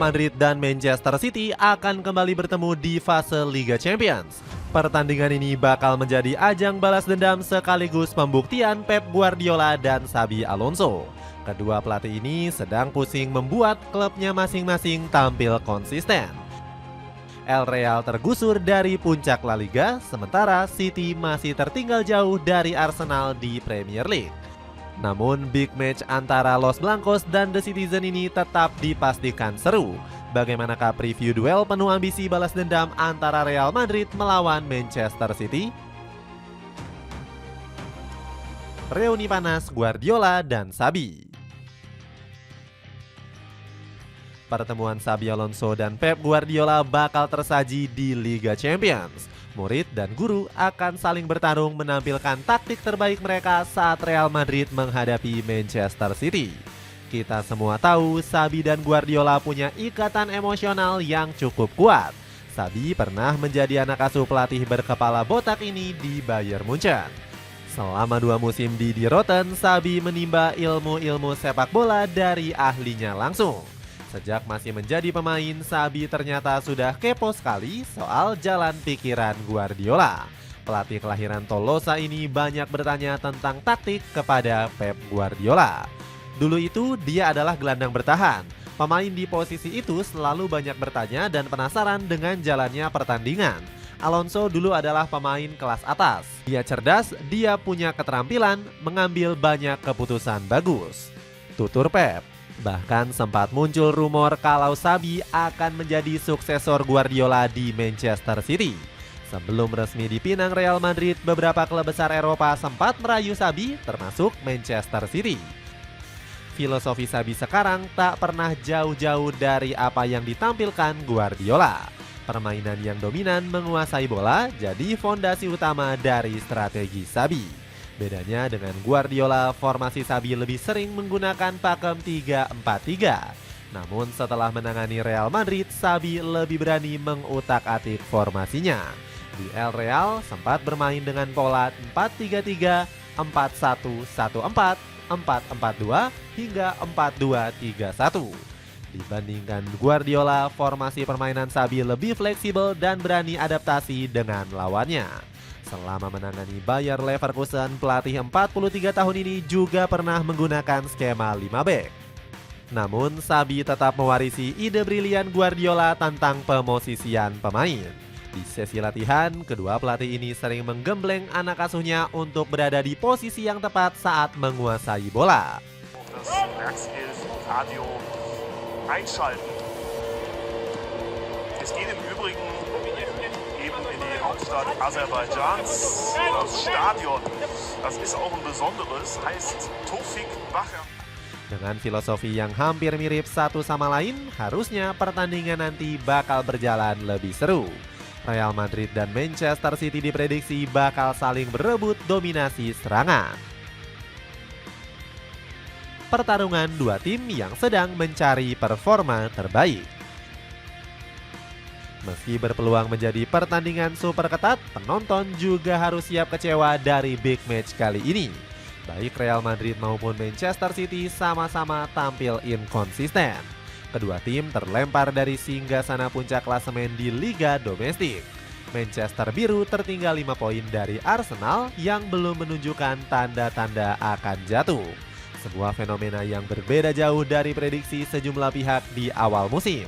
Madrid dan Manchester City akan kembali bertemu di fase Liga Champions. Pertandingan ini bakal menjadi ajang balas dendam sekaligus pembuktian Pep Guardiola dan Xabi Alonso. Kedua pelatih ini sedang pusing membuat klubnya masing-masing tampil konsisten. El Real tergusur dari puncak La Liga, sementara City masih tertinggal jauh dari Arsenal di Premier League. Namun big match antara Los Blancos dan The Citizen ini tetap dipastikan seru. Bagaimanakah preview duel penuh ambisi balas dendam antara Real Madrid melawan Manchester City? Reuni panas Guardiola dan Xabi. Pertemuan Xabi Alonso dan Pep Guardiola bakal tersaji di Liga Champions. Murid dan guru akan saling bertarung menampilkan taktik terbaik mereka saat Real Madrid menghadapi Manchester City. Kita semua tahu Xabi dan Guardiola punya ikatan emosional yang cukup kuat. Xabi pernah menjadi anak asuh pelatih berkepala botak ini di Bayern Munchen. Selama 2 musim di Die Roten, Xabi menimba ilmu-ilmu sepak bola dari ahlinya langsung. Sejak masih menjadi pemain, Xabi ternyata sudah kepo sekali soal jalan pikiran Guardiola. Pelatih kelahiran Tolosa ini banyak bertanya tentang taktik kepada Pep Guardiola. Dulu itu dia adalah gelandang bertahan. Pemain di posisi itu selalu banyak bertanya dan penasaran dengan jalannya pertandingan. Alonso dulu adalah pemain kelas atas. Dia cerdas, dia punya keterampilan mengambil banyak keputusan bagus. Tutur Pep. Bahkan sempat muncul rumor kalau Xabi akan menjadi suksesor Guardiola di Manchester City. Sebelum resmi dipinang Real Madrid, beberapa klub besar Eropa sempat merayu Xabi, termasuk Manchester City. Filosofi Xabi sekarang tak pernah jauh-jauh dari apa yang ditampilkan Guardiola. Permainan yang dominan menguasai bola jadi fondasi utama dari strategi Xabi. Bedanya dengan Guardiola, formasi Xabi lebih sering menggunakan pakem 3-4-3. Namun setelah menangani Real Madrid, Xabi lebih berani mengutak-atik formasinya. Di El Real sempat bermain dengan pola 4-3-3, 4-1-1-4, 4-4-2 hingga 4-2-3-1. Dibandingkan Guardiola, formasi permainan Xabi lebih fleksibel dan berani adaptasi dengan lawannya. Selama menangani Bayer Leverkusen, pelatih 43 tahun ini juga pernah menggunakan skema 5 back. Namun Xabi tetap mewarisi ide brilian Guardiola tentang pemosisian pemain. Di sesi latihan, kedua pelatih ini sering menggembleng anak asuhnya untuk berada di posisi yang tepat saat menguasai bola. Hauptstadt Aserbaidschans, das Stadion, das ist auch ein besonderes, heißt Tofik Bacher. Dengan filosofi yang hampir mirip satu sama lain, harusnya pertandingan nanti bakal berjalan lebih seru. Real Madrid dan Manchester City diprediksi bakal saling berebut dominasi serangan. Pertarungan dua tim yang sedang mencari performa terbaik. Meski berpeluang menjadi pertandingan super ketat, penonton juga harus siap kecewa dari big match kali ini. Baik Real Madrid maupun Manchester City sama-sama tampil inkonsisten. Kedua tim terlempar dari singgasana puncak klasemen di Liga Domestik. Manchester Biru tertinggal 5 poin dari Arsenal yang belum menunjukkan tanda-tanda akan jatuh. Sebuah fenomena yang berbeda jauh dari prediksi sejumlah pihak di awal musim.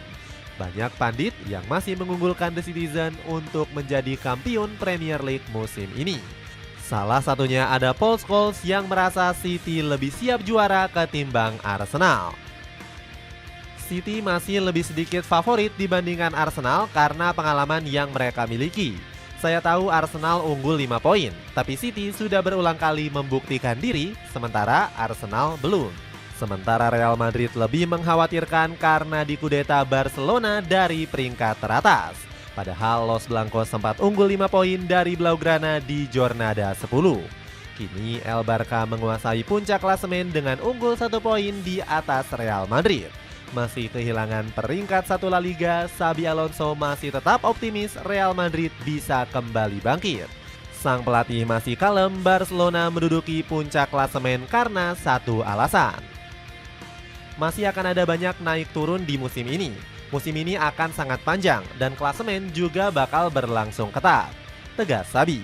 Banyak pandit yang masih mengunggulkan The Citizen untuk menjadi kampiun Premier League musim ini. Salah satunya ada Paul Scholes yang merasa City lebih siap juara ketimbang Arsenal. City masih lebih sedikit favorit dibandingkan Arsenal karena pengalaman yang mereka miliki. Saya tahu Arsenal unggul 5 poin, tapi City sudah berulang kali membuktikan diri, sementara Arsenal belum. Sementara Real Madrid lebih mengkhawatirkan karena dikudeta Barcelona dari peringkat teratas. Padahal Los Blancos sempat unggul 5 poin dari Blaugrana di Jornada 10. Kini El Barca menguasai puncak klasemen dengan unggul 1 poin di atas Real Madrid. Masih kehilangan peringkat 1 La Liga, Xabi Alonso masih tetap optimis Real Madrid bisa kembali bangkit. Sang pelatih masih kalem Barcelona menduduki puncak klasemen karena satu alasan. Masih akan ada banyak naik turun di musim ini. Musim ini akan sangat panjang dan klasemen juga bakal berlangsung ketat, tegas Xabi.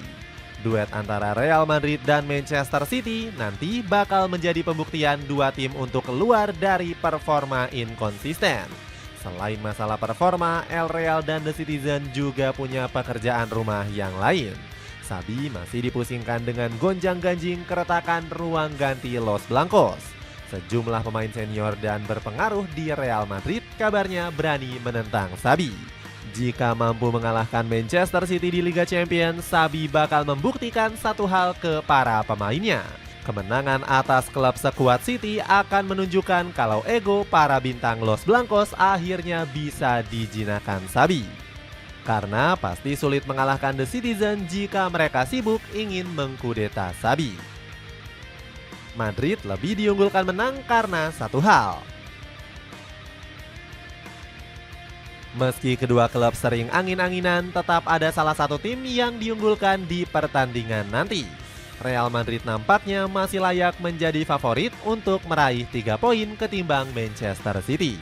Duet antara Real Madrid dan Manchester City nanti bakal menjadi pembuktian dua tim untuk keluar dari performa inkonsisten. Selain masalah performa, El Real dan The Citizen juga punya pekerjaan rumah yang lain. Xabi masih dipusingkan dengan gonjang-ganjing keretakan ruang ganti Los Blancos. Sejumlah pemain senior dan berpengaruh di Real Madrid kabarnya berani menentang Xabi. Jika mampu mengalahkan Manchester City di Liga Champions, Xabi bakal membuktikan satu hal ke para pemainnya. Kemenangan atas klub sekuat City akan menunjukkan kalau ego para bintang Los Blancos akhirnya bisa dijinakan Xabi. Karena pasti sulit mengalahkan The Citizen jika mereka sibuk ingin mengkudeta Xabi. Madrid lebih diunggulkan menang karena satu hal. Meski kedua klub sering angin-anginan, tetap ada salah satu tim yang diunggulkan di pertandingan nanti. Real Madrid nampaknya masih layak menjadi favorit untuk meraih 3 poin ketimbang Manchester City.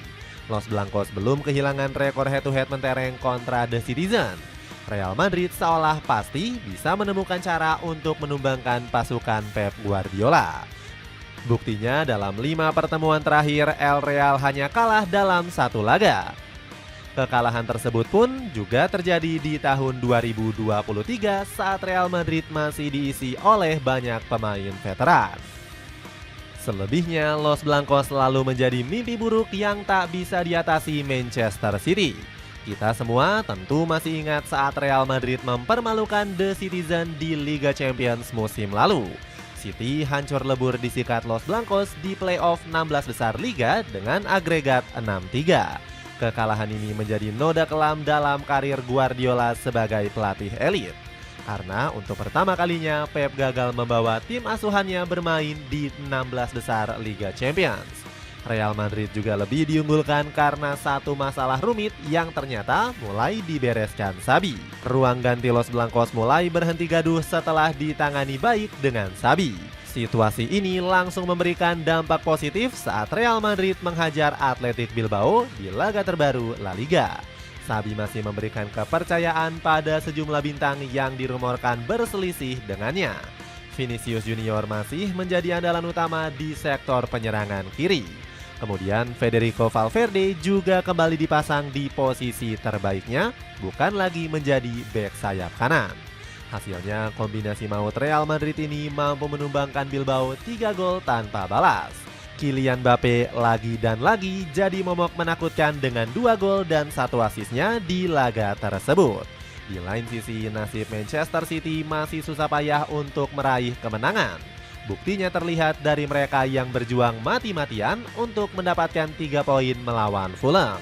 Los Blancos belum kehilangan rekor head-to-head mentereng kontra The Citizen. Real Madrid seolah pasti bisa menemukan cara untuk menumbangkan pasukan Pep Guardiola. Buktinya dalam 5 pertemuan terakhir, El Real hanya kalah dalam 1 laga. Kekalahan tersebut pun juga terjadi di tahun 2023 saat Real Madrid masih diisi oleh banyak pemain veteran. Selebihnya, Los Blancos selalu menjadi mimpi buruk yang tak bisa diatasi Manchester City. Kita semua tentu masih ingat saat Real Madrid mempermalukan The Citizen di Liga Champions musim lalu. City hancur lebur disikat Los Blancos di playoff 16 besar Liga dengan agregat 6-3. Kekalahan ini menjadi noda kelam dalam karir Guardiola sebagai pelatih elit. Karena untuk pertama kalinya Pep gagal membawa tim asuhannya bermain di 16 besar Liga Champions. Real Madrid juga lebih diunggulkan karena satu masalah rumit yang ternyata mulai dibereskan Xabi. Ruang ganti Los Blancos mulai berhenti gaduh setelah ditangani baik dengan Xabi. Situasi ini langsung memberikan dampak positif saat Real Madrid menghajar Athletic Bilbao di laga terbaru La Liga. Xabi masih memberikan kepercayaan pada sejumlah bintang yang dirumorkan berselisih dengannya. Vinicius Junior masih menjadi andalan utama di sektor penyerangan kiri. Kemudian Federico Valverde juga kembali dipasang di posisi terbaiknya, bukan lagi menjadi bek sayap kanan. Hasilnya kombinasi maut Real Madrid ini mampu menumbangkan Bilbao 3 gol tanpa balas. Kylian Mbappe lagi dan lagi jadi momok menakutkan dengan 2 gol dan 1 asisnya di laga tersebut. Di lain sisi, nasib Manchester City masih susah payah untuk meraih kemenangan. Buktinya terlihat dari mereka yang berjuang mati-matian untuk mendapatkan 3 poin melawan Fulham.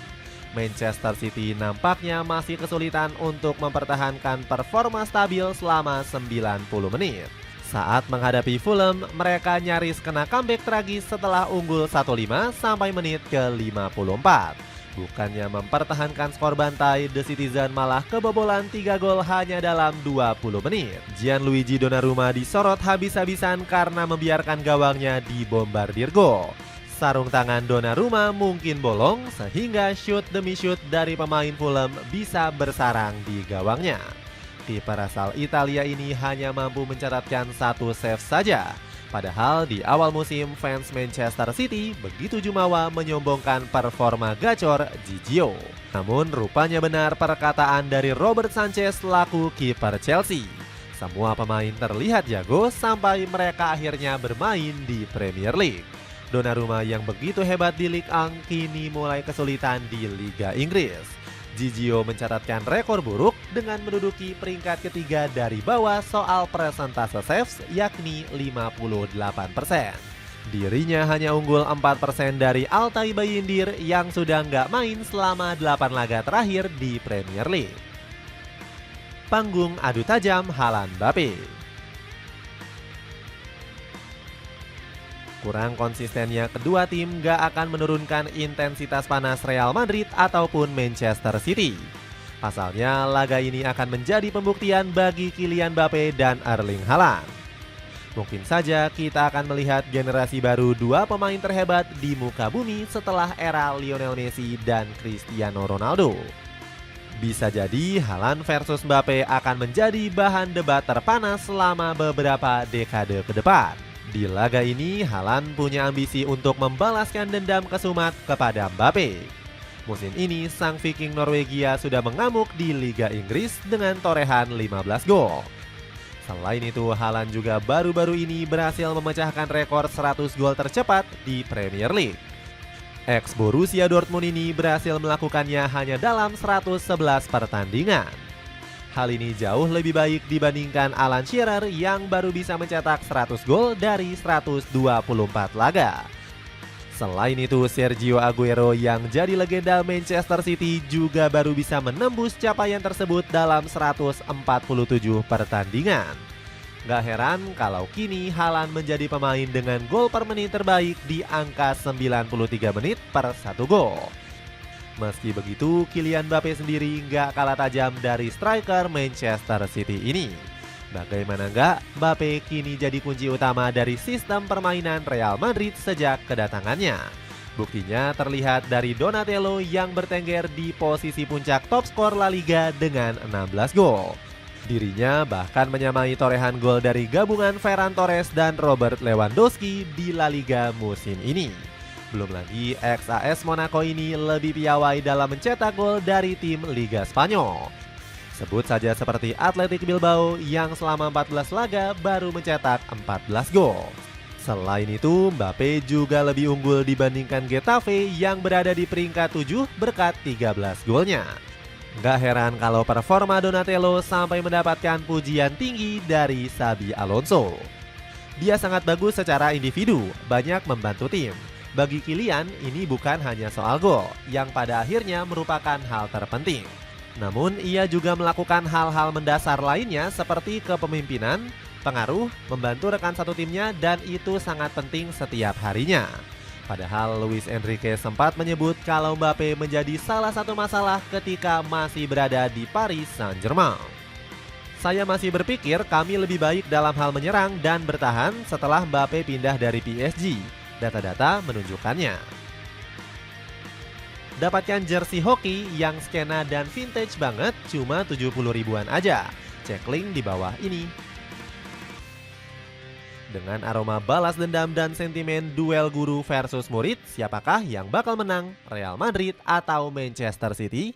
Manchester City nampaknya masih kesulitan untuk mempertahankan performa stabil selama 90 menit. Saat menghadapi Fulham, mereka nyaris kena comeback tragis setelah unggul 1-5 sampai menit ke-54. Bukannya mempertahankan skor bantai, The Citizen malah kebobolan 3 gol hanya dalam 20 menit. Gianluigi Donnarumma disorot habis-habisan karena membiarkan gawangnya dibombardir gol. Sarung tangan Donnarumma mungkin bolong sehingga shoot demi shoot dari pemain Fulham bisa bersarang di gawangnya. Kiper asal Italia ini hanya mampu mencatatkan 1 save saja. Padahal di awal musim fans Manchester City begitu jumawa menyombongkan performa gacor Gigio. Namun rupanya benar perkataan dari Robert Sanchez laku kiper Chelsea. Semua pemain terlihat jago sampai mereka akhirnya bermain di Premier League. Donnarumma yang begitu hebat di Ligue 1 kini mulai kesulitan di Liga Inggris. Gigio mencatatkan rekor buruk dengan menduduki peringkat ketiga dari bawah soal persentase saves yakni 58%. Dirinya hanya unggul 4% dari Altay Bayindir yang sudah nggak main selama 8 laga terakhir di Premier League. Panggung adu tajam Haaland Mbappe. Kurang konsistennya kedua tim gak akan menurunkan intensitas panas Real Madrid ataupun Manchester City. Pasalnya laga ini akan menjadi pembuktian bagi Kylian Mbappe dan Erling Haaland. Mungkin saja kita akan melihat generasi baru dua pemain terhebat di muka bumi setelah era Lionel Messi dan Cristiano Ronaldo. Bisa jadi Haaland versus Mbappe akan menjadi bahan debat terpanas selama beberapa dekade ke depan. Di laga ini, Haaland punya ambisi untuk membalaskan dendam kesumat kepada Mbappe. Musim ini, sang Viking Norwegia sudah mengamuk di Liga Inggris dengan torehan 15 gol. Selain itu, Haaland juga baru-baru ini berhasil memecahkan rekor 100 gol tercepat di Premier League. Ex Borussia Dortmund ini berhasil melakukannya hanya dalam 111 pertandingan. Hal ini jauh lebih baik dibandingkan Alan Shearer yang baru bisa mencetak 100 gol dari 124 laga. Selain itu, Sergio Aguero yang jadi legenda Manchester City juga baru bisa menembus capaian tersebut dalam 147 pertandingan. Gak heran kalau kini Haaland menjadi pemain dengan gol per menit terbaik di angka 93 menit per 1 gol. Meski begitu, Kylian Mbappe sendiri gak kalah tajam dari striker Manchester City ini. Bagaimana enggak, Mbappe kini jadi kunci utama dari sistem permainan Real Madrid sejak kedatangannya. Buktinya terlihat dari Donatello yang bertengger di posisi puncak top skor La Liga dengan 16 gol. Dirinya bahkan menyamai torehan gol dari gabungan Ferran Torres dan Robert Lewandowski di La Liga musim ini. Belum lagi ex-AS Monaco ini lebih piawai dalam mencetak gol dari tim Liga Spanyol. Sebut saja seperti Athletic Bilbao yang selama 14 laga baru mencetak 14 gol. Selain itu, Mbappe juga lebih unggul dibandingkan Getafe yang berada di peringkat 7 berkat 13 golnya. Gak heran kalau performa Donatello sampai mendapatkan pujian tinggi dari Xabi Alonso. Dia sangat bagus secara individu, banyak membantu tim. Bagi Kylian, ini bukan hanya soal gol, yang pada akhirnya merupakan hal terpenting. Namun ia juga melakukan hal-hal mendasar lainnya seperti kepemimpinan, pengaruh, membantu rekan satu timnya, dan itu sangat penting setiap harinya. Padahal Luis Enrique sempat menyebut kalau Mbappe menjadi salah satu masalah ketika masih berada di Paris Saint-Germain. Saya masih berpikir kami lebih baik dalam hal menyerang dan bertahan setelah Mbappe pindah dari PSG. Data-data menunjukkannya. Dapatkan jersey hoki yang skena dan vintage banget cuma 70 ribuan aja. Cek link di bawah ini. Dengan aroma balas dendam dan sentimen duel guru versus murid, siapakah yang bakal menang? Real Madrid atau Manchester City?